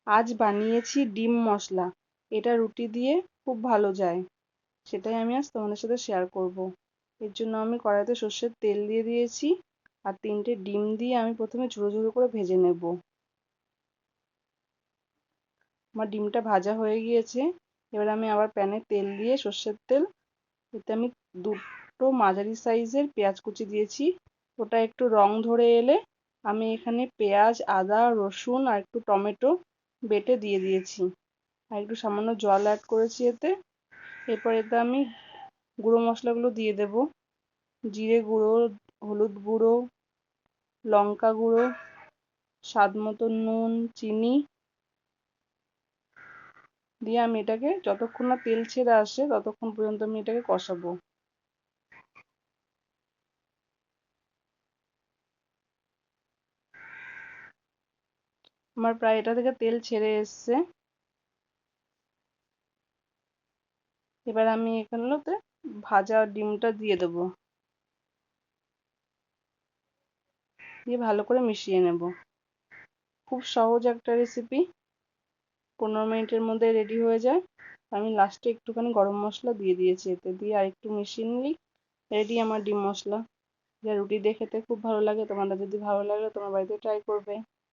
আজ বানিয়েছি ডিম মশলা, এটা রুটি দিয়ে খুব ভালো যায়। সেটাই আমি আজ তোমাদের সাথে শেয়ার করব। এর জন্য আমি কড়াইতে সর্ষের তেল দিয়ে দিয়েছি, আর 3টে ডিম দিয়ে আমি প্রথমে ঝুড়ো ঝুড়ো করে ভেজে নেব। আমার ডিমটা ভাজা হয়ে গিয়েছে। এবার আমি আবার প্যানে তেল দিয়ে, সর্ষের তেল, এতে আমি 2টো মাঝারি সাইজের পেঁয়াজ কুচি দিয়েছি। ওটা একটু রং ধরে এলে আমি এখানে পেঁয়াজ, আদা, রসুন আর একটু টমেটো বেটে দিয়ে দিয়েছি, আর একটু সামান্য জল অ্যাড করেছি এতে। এরপর এতে আমি গুঁড়ো মশলাগুলো দিয়ে দেব। জিরে গুঁড়ো, হলুদ গুঁড়ো, লঙ্কা গুঁড়ো, স্বাদ মতো নুন, চিনি দিয়ে আমি এটাকে যতক্ষণ না তেল ছেড়ে আসে ততক্ষণ পর্যন্ত আমি এটাকে কষাবো। আমার প্রায় এটা থেকে তেল ছেড়ে এসছে। এবার আমি এখানটাতে ভাজা ডিমটা দিয়ে দেবো, দিয়ে ভালো করে মিশিয়ে নেব। খুব সহজ একটা রেসিপি, 15 মিনিটের মধ্যে রেডি হয়ে যায়। আমি লাস্টে একটুখানি গরম মশলা দিয়ে দিয়েছি, এতে দিয়ে আর একটু মিশিয়ে নিলেই রেডি আমার ডিম মশলা, যা রুটি দিয়ে খেতে খুব ভালো লাগে। তোমাদের যদি ভালো লাগে তোমরা বাড়িতে ট্রাই করবে।